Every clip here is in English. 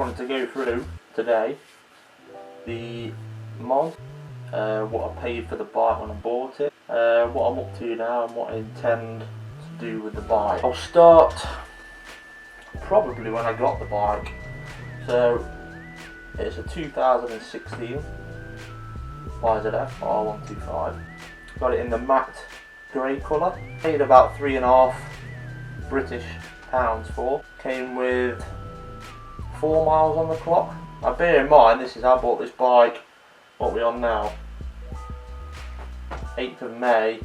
wanted to go through today the mod, what I paid for the bike when I bought it, what I'm up to now and what I intend to do with the bike. I'll start probably when I got the bike. So it's a 2016 YZF R125. Got it in the matte grey colour. Paid about £3.5 British pounds for. Came with 4 miles on the clock. Now bear in mind, I bought this bike, what we're on now, 8th of May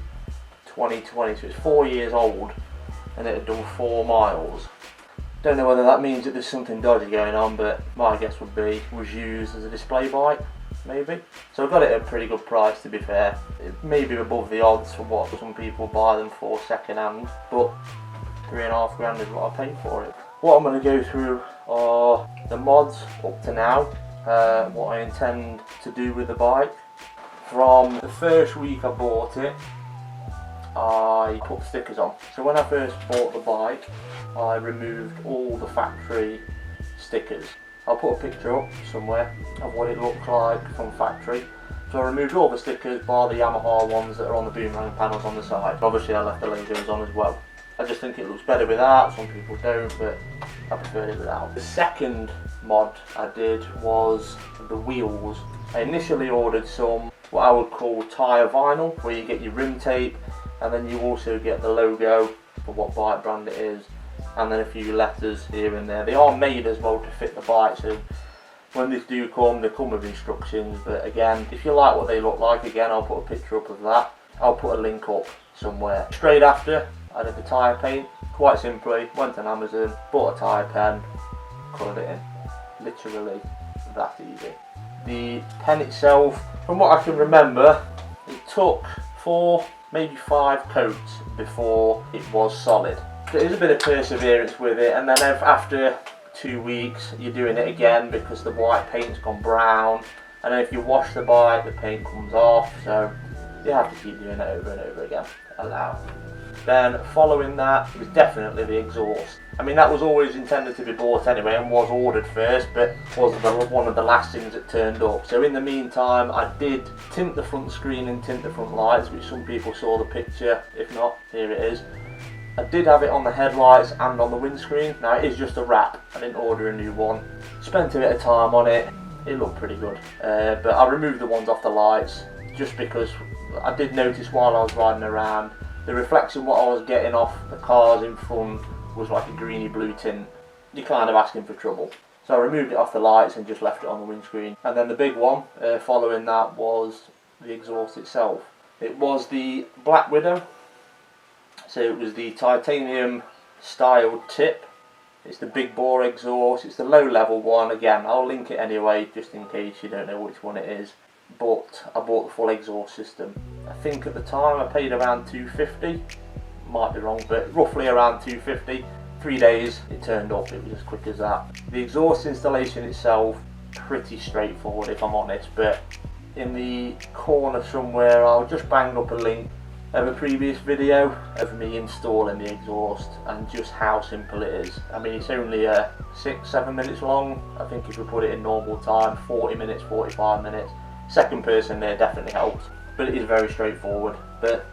2020, so it's 4 years old and it had done 4 miles. Don't know whether that means that there's something dodgy going on, but my guess would be it was used as a display bike, maybe. So I got it at a pretty good price, to be fair. It may be above the odds for what some people buy them for second hand, but £3.5 grand is what I paid for it. What I'm going to go through are the mods up to now, what I intend to do with the bike. From the first week I bought it, I put stickers on. So when I first bought the bike, I removed all the factory stickers. I'll put a picture up somewhere of what it looked like from factory. So I removed all the stickers bar the Yamaha ones that are on the boomerang panels on the side. Obviously I left the logos on as well. I just think it looks better without, some people don't, but I preferred it without. The second mod I did was the wheels. I initially ordered some what I would call tyre vinyl, where you get your rim tape and then you also get the logo for what bike brand it is, and then a few letters here and there. They are made as well to fit the bike, so when these do come, they come with instructions. But again, if you like what they look like, again, I'll put a picture up of that. I'll put a link up somewhere. Straight after, I did the tyre paint. Quite simply, went on Amazon, bought a tyre pen, coloured it in. Literally that easy. The pen itself, from what I can remember, it took 4, maybe 5 coats before it was solid. There is a bit of perseverance with it, and then after 2 weeks you're doing it again because the white paint's gone brown, and then if you wash the bike the paint comes off, so you have to keep doing it over and over again. Allow. Then following that was definitely the exhaust. I mean, that was always intended to be bought anyway and was ordered first, but was one of the last things that turned up. So in the meantime I did tint the front screen and tint the front lights, which some people saw the picture. If not, here it is. I did have it on the headlights and on the windscreen. Now it is just a wrap, I didn't order a new one. Spent a bit of time on it, it looked pretty good. But I removed the ones off the lights just because I did notice while I was riding around, the reflection what I was getting off the cars in front was like a greeny blue tint. You're kind of asking for trouble. So I removed it off the lights and just left it on the windscreen. And then the big one following that was the exhaust itself. It was the Blackwidow. So it was the titanium styled tip. It's the big bore exhaust. It's the low level one. Again, I'll link it anyway just in case you don't know which one it is. But I bought the full exhaust system. I think at the time I paid around £250, might be wrong, but roughly around £250. 3 days it turned up, it was as quick as that. The exhaust installation itself, pretty straightforward if I'm honest, but in the corner somewhere I'll just bang up a link of a previous video of me installing the exhaust and just how simple it is. I mean, it's only 6-7 minutes long. I think if we put it in normal time, 40 minutes, 45 minutes. Second person there definitely helps, but it is very straightforward. But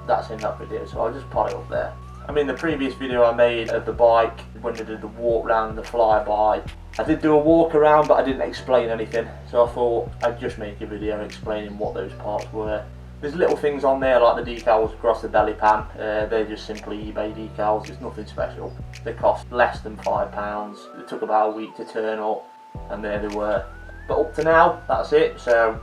that's in that video, so I'll just put it up there. I mean, the previous video I made of the bike, when I did the walk round, the flyby, I did do a walk around, but I didn't explain anything, so I thought I'd just make a video explaining what those parts were. There's little things on there like the decals across the belly pan. They're just simply eBay decals, it's nothing special. They cost less than £5. It took about a week to turn up, and there they were. But up to now, that's it. So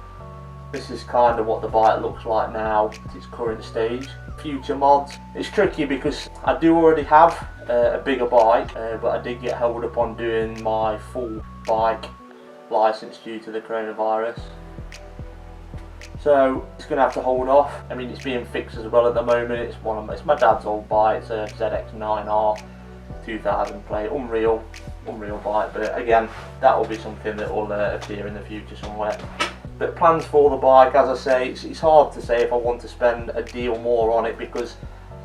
this is kind of what the bike looks like now at its current stage. Future mods, it's tricky because I do already have a bigger bike, but I did get held up on doing my full bike license due to the coronavirus. So it's going to have to hold off. I mean, it's being fixed as well at the moment. It's my dad's old bike. It's a ZX9R 2000 plate, unreal bike. But again, that will be something that will appear in the future somewhere. But plans for the bike, as I say, it's hard to say if I want to spend a deal more on it because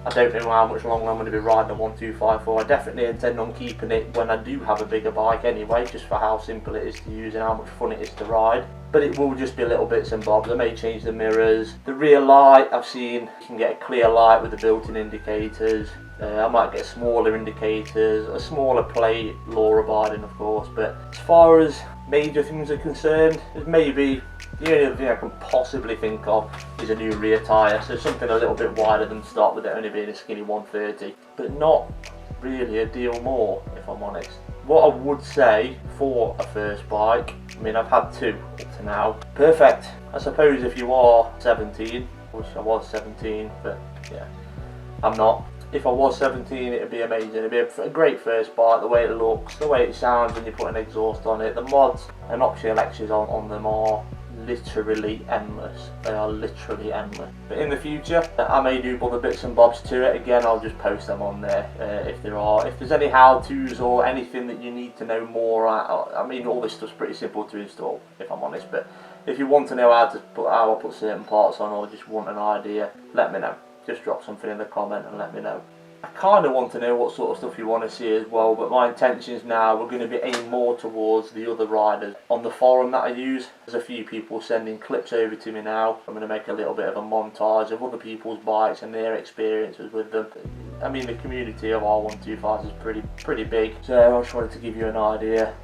I don't know how much longer I'm going to be riding a 125 for. I definitely intend on keeping it when I do have a bigger bike anyway, just for how simple it is to use and how much fun it is to ride. But it will just be little bits and bobs. I may change the mirrors. The rear light, I've seen you can get a clear light with the built-in indicators. I might get smaller indicators, a smaller plate, law abiding of course. But as far as major things are concerned, there's maybe the only thing I can possibly think of is a new rear tyre, so something a little bit wider than stock with it only being a skinny 130, but not really a deal more if I'm honest. What I would say for a first bike, I mean I've had two up to now, perfect. I suppose if you are 17, which I was 17, but yeah, I'm not. If I was 17 it would be amazing, it would be a great first bike, the way it looks, the way it sounds when you put an exhaust on it. The mods and optional extras on them are literally endless. They are literally endless. But in the future I may do other bits and bobs to it. Again, I'll just post them on there if there's any how-tos or anything that you need to know more. I mean all this stuff's pretty simple to install if I'm honest, but if you want to know how I put certain parts on or just want an idea, let me know. Just drop something in the comment and let me know. I kind of want to know what sort of stuff you want to see as well, but my intentions now are going to be aimed more towards the other riders. On the forum that I use, there's a few people sending clips over to me now. I'm going to make a little bit of a montage of other people's bikes and their experiences with them. I mean the community of R125s is pretty big, so I just wanted to give you an idea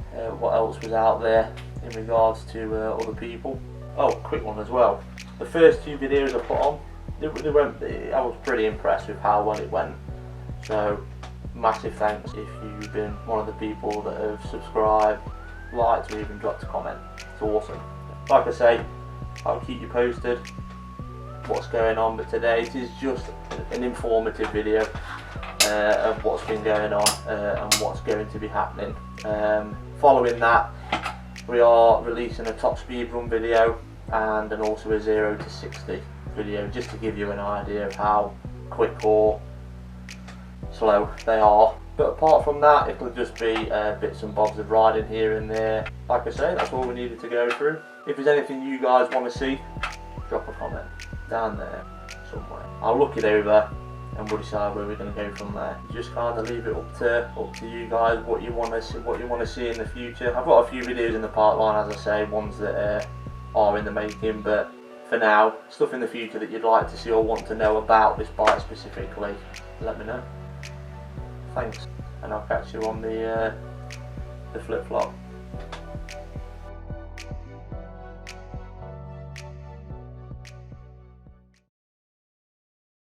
what else was out there in regards to other people. Oh, quick one as well. The first two videos I put on, I was pretty impressed with how well it went. So massive thanks if you've been one of the people that have subscribed, liked, or even dropped a comment. It's awesome. Like I say, I'll keep you posted what's going on, but today it is just an informative video of what's been going on and what's going to be happening. Following that, we are releasing a top speed run video and also a 0 to 60 video, just to give you an idea of how quick or slow they are. But apart from that, it'll just be bits and bobs of riding here and there. Like I say, that's all we needed to go through. If there's anything you guys want to see, drop a comment down there somewhere. I'll look it over and we'll decide where we're going to go from there. Just kind of leave it up to you guys what you want to see in the future. I've got a few videos in the pipeline, as I say, ones that are in the making, but for now, stuff in the future that you'd like to see or want to know about this bike specifically, let me know. Thanks, and I'll catch you on the flip-flop.